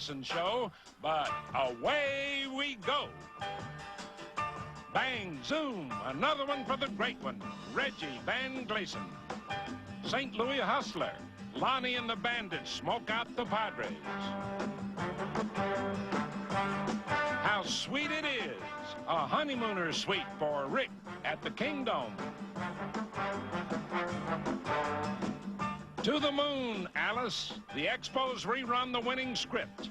show, but away we go. Bang, zoom, another one for the great one, Reggie Van Gleason. St. Louis Hustler, Lonnie and the Bandits smoke out the Padres. How sweet it is, a honeymooner suite for Rick at the Kingdom. To the moon, Alice. The Expos rerun the winning script.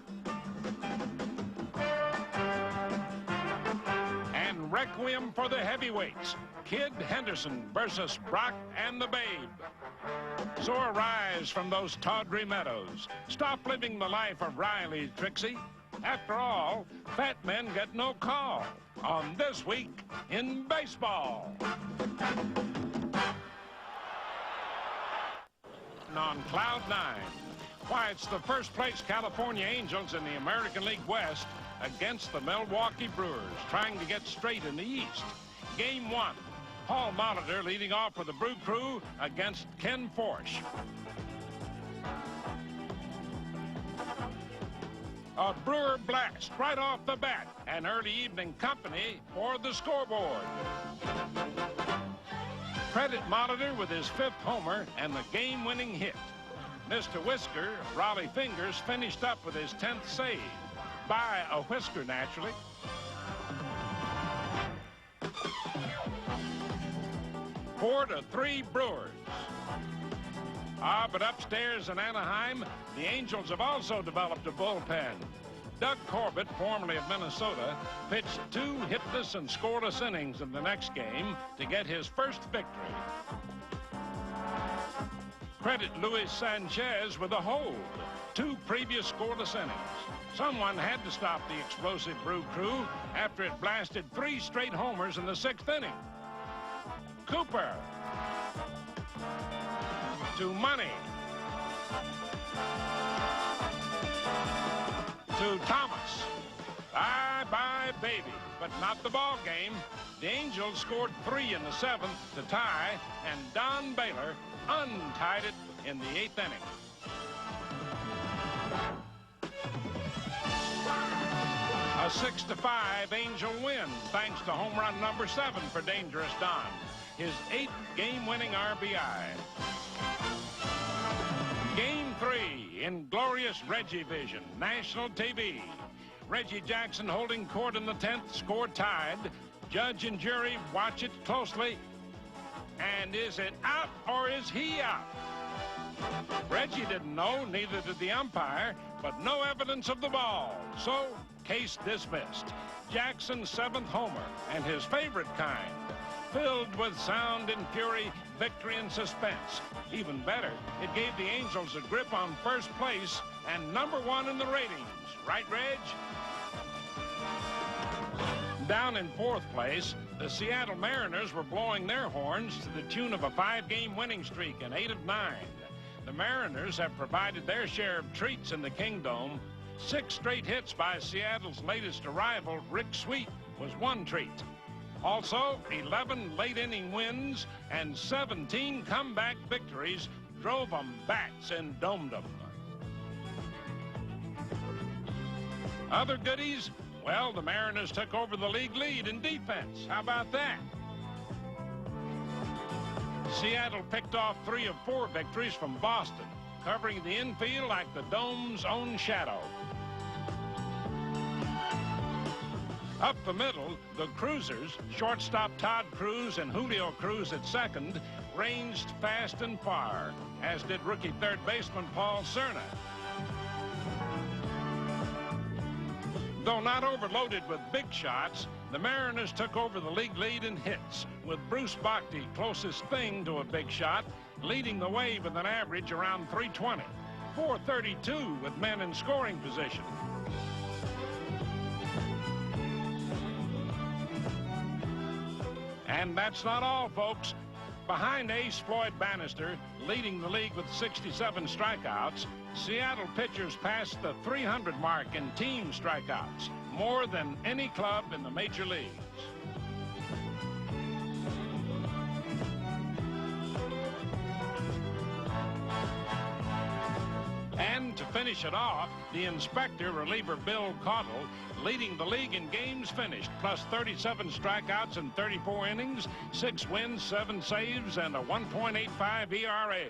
And Requiem for the heavyweights. Kid Henderson versus Brock and the Babe. So arise from those tawdry meadows. Stop living the life of Riley, Trixie. After all, fat men get no call on This Week in Baseball. On Cloud 9. Why, it's the first-place California Angels in the American League West against the Milwaukee Brewers, trying to get straight in the East. Game 1. Paul Molitor leading off with the Brew Crew against Ken Forsch. A Brewer blast right off the bat, and early evening company for the scoreboard. Credit Molitor with his 5th homer and the game-winning hit. Mr. Whisker, Raleigh Fingers, finished up with his 10th save. By a whisker, naturally. Four to 3 Brewers. But upstairs in Anaheim, the Angels have also developed a bullpen. Doug Corbett, formerly of Minnesota, pitched 2 hitless and scoreless innings in the next game to get his first victory. Credit Luis Sanchez with a hold. 2 previous scoreless innings. Someone had to stop the explosive Brew Crew after it blasted 3 straight homers in the 6th inning. Cooper. To Money. To Thomas. Bye-bye, baby. But not the ball game. The Angels scored 3 in the 7th to tie, and Don Baylor untied it in the 8th inning. A 6-5 Angel win, thanks to home run number 7 for Dangerous Don. His 8th game-winning RBI. Game 3 in glorious Reggie vision, national TV. Reggie Jackson holding court in the 10th, score tied. Judge and jury watch it closely. And is it out or is he out? Reggie didn't know, neither did the umpire, but no evidence of the ball. So, case dismissed. Jackson's 7th homer, and his favorite kind. Filled with sound and fury, victory and suspense. Even better, it gave the Angels a grip on first place and number 1 in the ratings. Right, Reg? Down in 4th place, the Seattle Mariners were blowing their horns to the tune of a 5-game winning streak and 8 of 9. The Mariners have provided their share of treats in the Kingdom. 6 straight hits by Seattle's latest arrival, Rick Sweet, was one treat. Also, 11 late-inning wins and 17 comeback victories drove them bats and domed them. Other goodies? Well, the Mariners took over the league lead in defense. How about that? Seattle picked off 3 of 4 victories from Boston, covering the infield like the Dome's own shadow. Up the middle, the Cruisers, shortstop Todd Cruz and Julio Cruz at second, ranged fast and far, as did rookie third baseman Paul Cerna. Though not overloaded with big shots, the Mariners took over the league lead in hits, with Bruce Bochy closest thing to a big shot, leading the way with an average around 320, 432 with men in scoring position. And that's not all, folks. Behind ace Floyd Bannister, leading the league with 67 strikeouts, Seattle pitchers passed the 300 mark in team strikeouts, more than any club in the major leagues. And to finish finish it off, the inspector, reliever Bill Caudle, leading the league in games finished, plus 37 strikeouts in 34 innings, 6 wins, 7 saves, and a 1.85 ERA.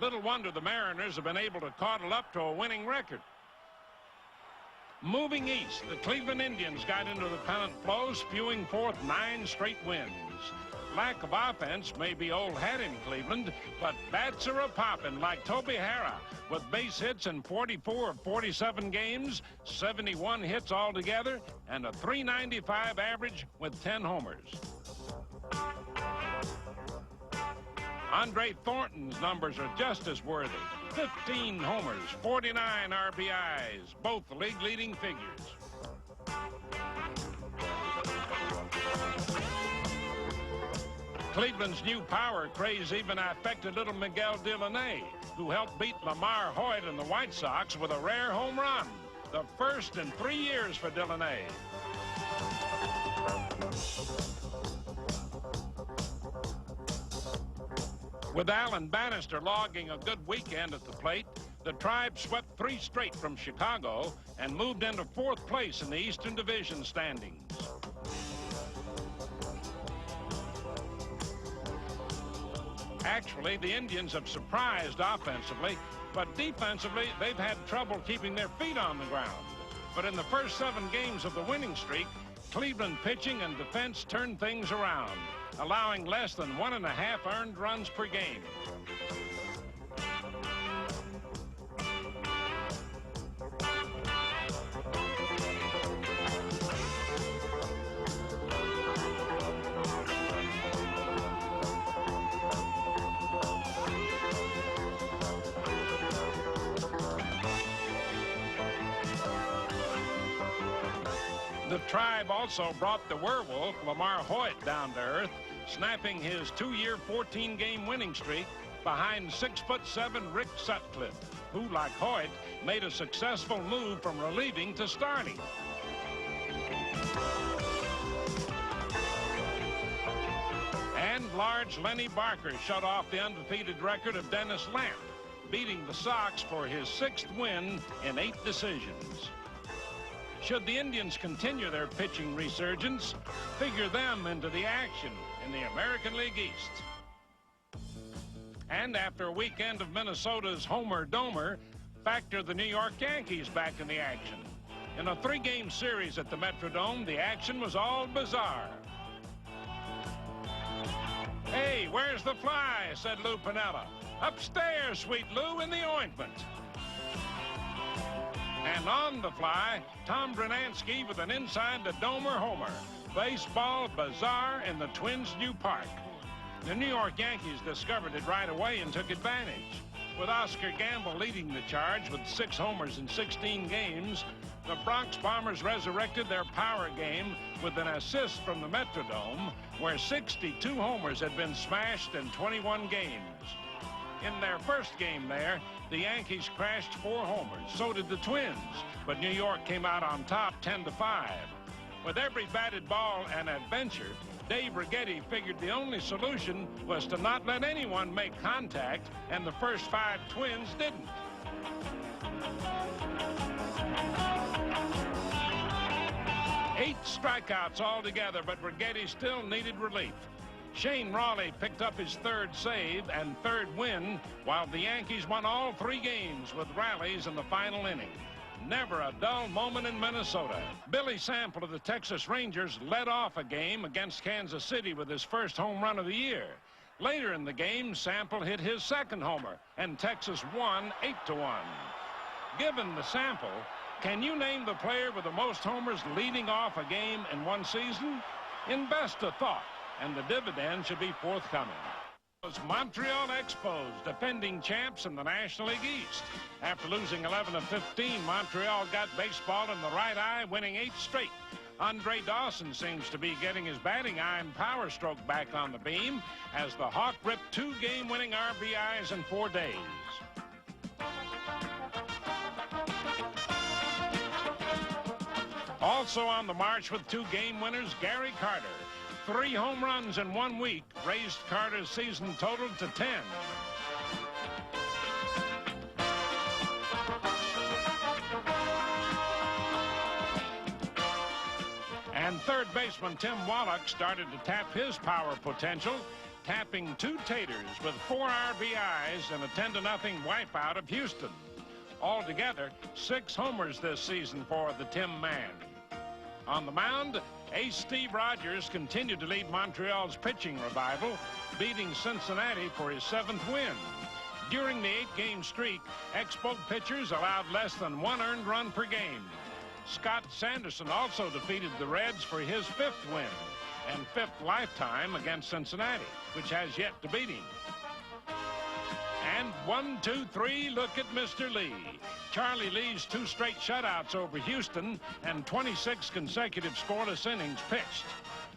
Little wonder the Mariners have been able to Caudle up to a winning record. Moving east, the Cleveland Indians got into the pennant flow, spewing forth 9 straight wins. Lack of offense may be old hat in Cleveland, but bats are a-poppin' like Toby Harrah, with base hits in 44 of 47 games, 71 hits altogether, and a .395 average with 10 homers. Andre Thornton's numbers are just as worthy. 15 homers, 49 RBIs, both league-leading figures. Cleveland's new power craze even affected little Miguel Delaney, who helped beat Lamar Hoyt and the White Sox with a rare home run, the first in 3 years for Delaney. With Alan Bannister logging a good weekend at the plate, the Tribe swept 3 straight from Chicago and moved into 4th place in the Eastern Division standings. Actually, the Indians have surprised offensively, but defensively, they've had trouble keeping their feet on the ground. But in the first 7 games of the winning streak, Cleveland pitching and defense turned things around, allowing less than 1.5 earned runs per game. The Tribe also brought the werewolf, Lamar Hoyt, down to earth, snapping his 2-year, 14-game winning streak behind 6'7" Rick Sutcliffe, who, like Hoyt, made a successful move from relieving to starting. And large Lenny Barker shut off the undefeated record of Dennis Lamp, beating the Sox for his 6th win in 8 decisions. Should the Indians continue their pitching resurgence, figure them into the action in the American League East. And after a weekend of Minnesota's Homer-Domer, factor the New York Yankees back in the action. In a 3-game series at the Metrodome, the action was all bizarre. "Hey, where's the fly?" said Lou Piniella. "Upstairs, sweet Lou, in the ointment." And on the fly, Tom Brunansky with an inside-the-domer homer. Baseball bizarre in the Twins' new park. The New York Yankees discovered it right away and took advantage. With Oscar Gamble leading the charge with 6 homers in 16 games, the Bronx Bombers resurrected their power game with an assist from the Metrodome, where 62 homers had been smashed in 21 games. In their first game there, the Yankees crashed 4 homers. So did the Twins, but New York came out on top 10-5. With every batted ball an adventure, Dave Righetti figured the only solution was to not let anyone make contact, and the first 5 Twins didn't. Eight strikeouts altogether, but Righetti still needed relief. Shane Raleigh picked up his 3rd save and 3rd win, while the Yankees won all 3 games with rallies in the final inning. Never a dull moment in Minnesota. Billy Sample of the Texas Rangers led off a game against Kansas City with his first home run of the year. Later in the game, Sample hit his 2nd homer, and Texas won 8-1. Given the sample, can you name the player with the most homers leading off a game in one season? Invest a thought, and the dividend should be forthcoming. It was Montreal Expos, defending champs in the National League East. After losing 11 of 15, Montreal got baseball in the right eye, winning 8 straight. Andre Dawson seems to be getting his batting eye and power stroke back on the beam as the Hawk ripped 2 game-winning RBIs in 4 days. Also on the march with 2 game winners, Gary Carter. 3 home runs in 1 week raised Carter's season total to 10. And third baseman Tim Wallach started to tap his power potential, tapping 2 taters with 4 RBIs and a 10-0 wipeout of Houston. Altogether, 6 homers this season for the Tim man. On the mound, ace Steve Rogers continued to lead Montreal's pitching revival, beating Cincinnati for his 7th win. During the 8-game streak, Expo pitchers allowed less than 1 earned run per game. Scott Sanderson also defeated the Reds for his 5th win and 5th lifetime against Cincinnati, which has yet to beat him. And 1, 2, 3, look at Mr. Lee. Charlie Lee's 2 straight shutouts over Houston and 26 consecutive scoreless innings pitched.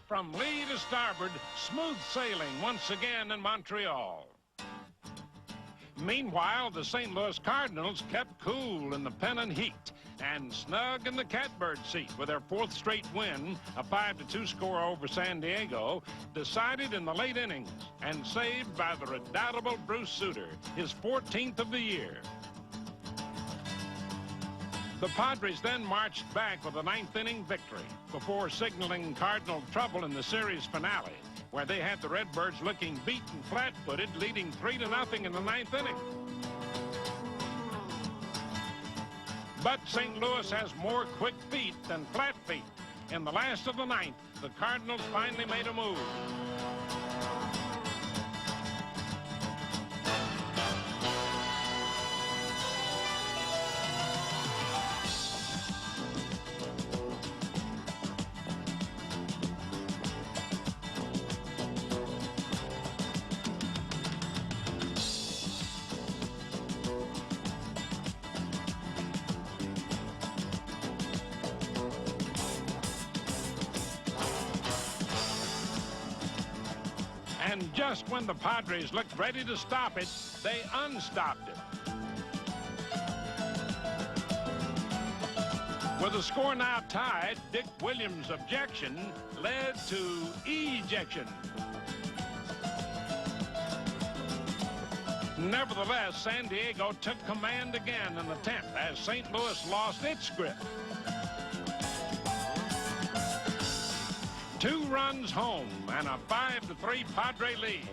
From lee to starboard, smooth sailing once again in Montreal. Meanwhile, the St. Louis Cardinals kept cool in the pennant heat and snug in the catbird seat with their 4th straight win, a 5-2 score over San Diego, decided in the late innings and saved by the redoubtable Bruce Sutter, his 14th of the year. The Padres then marched back with a 9th inning victory before signaling Cardinal trouble in the series finale, where they had the Redbirds looking beaten flat-footed, leading 3-0 in the 9th inning. But St. Louis has more quick feet than flat feet. In the last of the 9th, the Cardinals finally made a move. And just when the Padres looked ready to stop it, they unstopped it. With the score now tied, Dick Williams' objection led to ejection. Nevertheless, San Diego took command again in the 10th as St. Louis lost its grip. 2 runs home and a 5-3 Padre lead.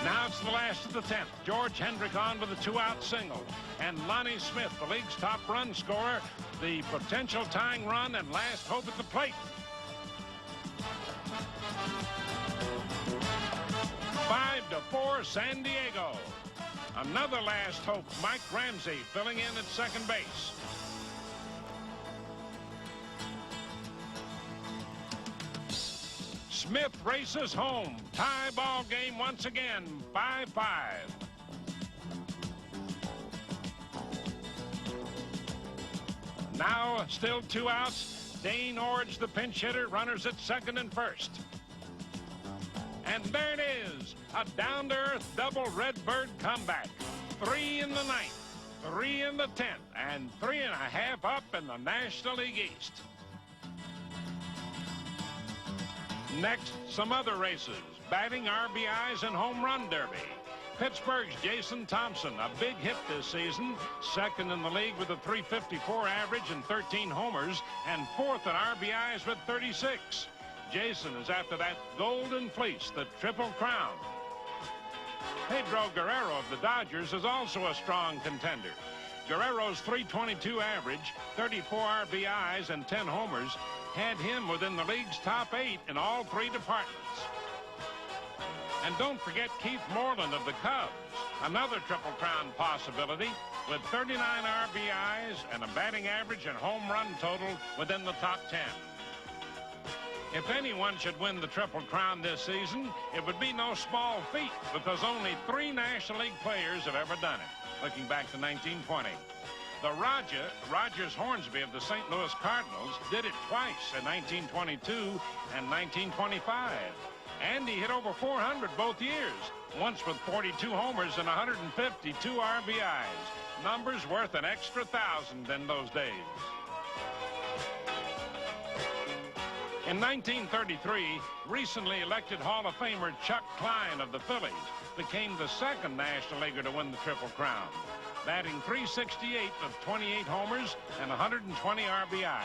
Now it's the last of the 10th. George Hendrick on with a 2-out single. And Lonnie Smith, the league's top run scorer, the potential tying run and last hope at the plate. 5-4 San Diego. Another last hope, Mike Ramsey filling in at second base. Smith races home. Tie ball game once again, 5-5. Now, still 2 outs. Dane Orge, the pinch hitter, runners at second and first. And there it is, a down-to-earth double Redbird comeback. 3 in the 9th, 3 in the 10th, and 3.5 up in the National League East. Next, some other races, batting, RBIs, and home run derby. Pittsburgh's Jason Thompson, a big hit this season, second in the league with a .354 average and 13 homers, and 4th in RBIs with 36. Jason is after that golden fleece, the Triple Crown. Pedro Guerrero of the Dodgers is also a strong contender. Guerrero's .322 average, 34 RBIs, and 10 homers had him within the league's top 8 in all 3 departments. And don't forget Keith Moreland of the Cubs, another Triple Crown possibility with 39 RBIs and a batting average and home run total within the top 10. If anyone should win the Triple Crown this season, it would be no small feat because only 3 National League players have ever done it, looking back to 1920. The Rogers Hornsby of the St. Louis Cardinals did it twice in 1922 and 1925. And he hit over 400 both years, once with 42 homers and 152 RBIs. Numbers worth an extra 1,000 in those days. In 1933, recently elected Hall of Famer Chuck Klein of the Phillies became the 2nd National Leaguer to win the Triple Crown, batting .368 with 28 homers and 120 RBIs.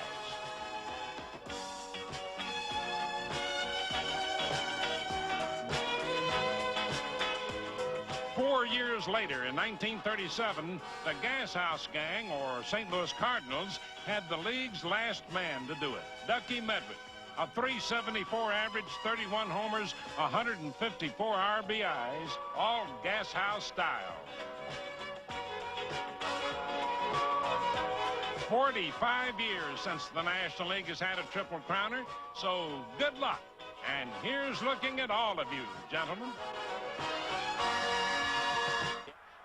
years later, in 1937, the Gas House Gang, or St. Louis Cardinals, had the league's last man to do it, Ducky Medwick. A .374 average, 31 homers, 154 RBIs, all Gas House style. 45 years since the National League has had a Triple Crowner, so good luck. And here's looking at all of you, gentlemen.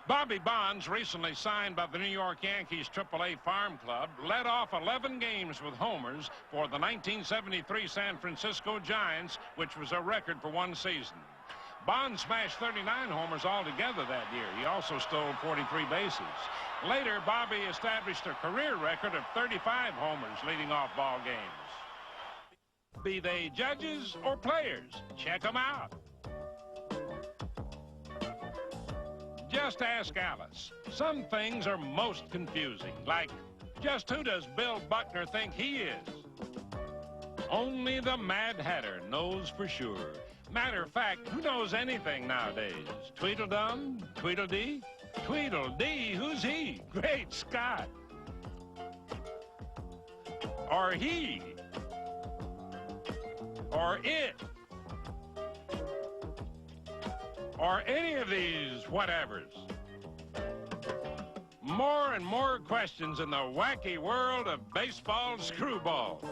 Bobby Bonds, recently signed by the New York Yankees AAA Farm Club, led off 11 games with homers for the 1973 San Francisco Giants, which was a record for one season. Bonds smashed 39 homers altogether that year. He also stole 43 bases. Later, Bobby established a career record of 35 homers leading off ball games. Be they judges or players, check them out. Just ask Alice. Some things are most confusing, like just who does Bill Buckner think he is? Only the Mad Hatter knows for sure. Matter of fact, who knows anything nowadays? Tweedledum? Tweedledee? Tweedledee, who's he? Great Scott. Or he. Or it. Or any of these whatevers. More and more questions in the wacky world of baseball screwballs.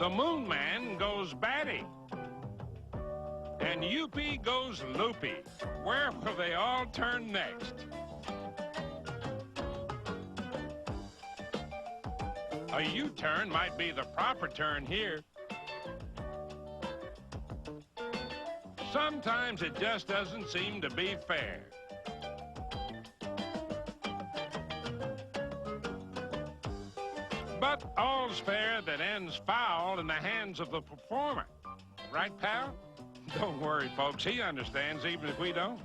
The Moon Man goes batty. And Youpie goes loopy. Where will they all turn next? A U-turn might be the proper turn here. Sometimes it just doesn't seem to be fair. But all's fair that ends foul in the hands of the performer. Right, pal? Don't worry, folks. He understands even if we don't.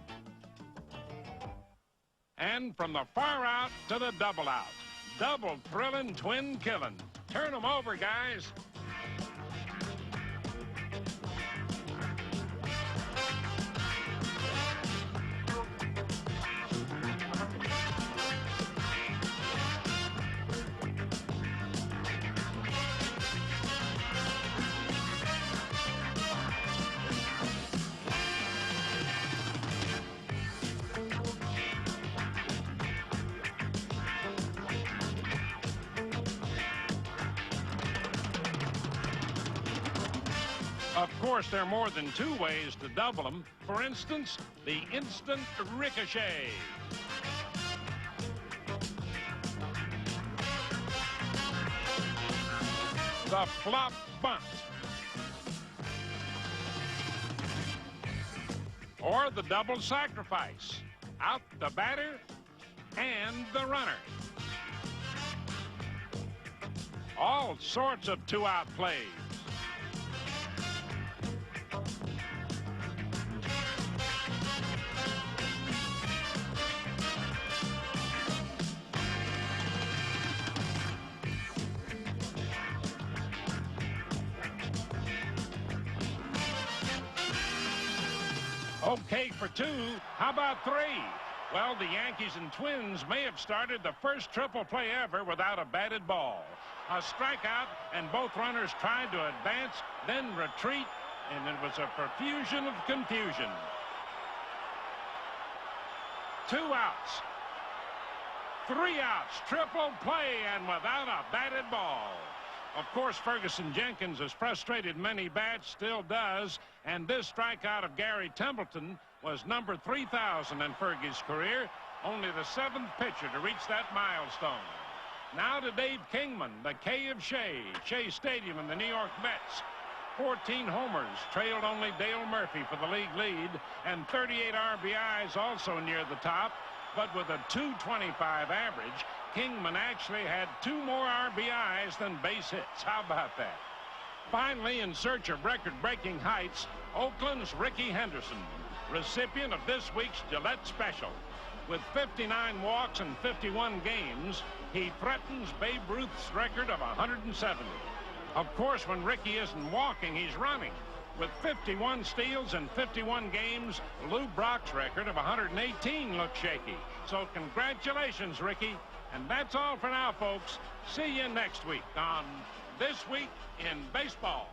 And from the far out to the double out. Double thrilling, twin killing. Turn them over, guys. Of course, there are more than two ways to double them. For instance, the instant ricochet. The flop bunt. Or the double sacrifice. Out the batter and the runner. All sorts of two-out plays. Okay for two. How about three? Well, the Yankees and Twins may have started the first triple play ever without a batted ball. A strikeout, and both runners tried to advance, then retreat, and it was a profusion of confusion. 2 outs. 3 outs. Triple play, and without a batted ball. Of course, Ferguson Jenkins has frustrated many bats, still does, and this strikeout of Gary Templeton was number 3,000 in Fergie's career, only the 7th pitcher to reach that milestone. Now to Dave Kingman, the K of Shea Stadium in the New York Mets. 14 homers, trailed only Dale Murphy for the league lead, and 38 RBIs also near the top, but with a .225 average, Kingman actually had 2 more RBIs than base hits. How about that? Finally, in search of record-breaking heights, Oakland's Rickey Henderson, recipient of this week's Gillette Special. With 59 walks in 51 games, he threatens Babe Ruth's record of 170. Of course, when Rickey isn't walking, he's running. With 51 steals in 51 games, Lou Brock's record of 118 looks shaky. So congratulations, Ricky. And that's all for now, folks. See you next week on This Week in Baseball.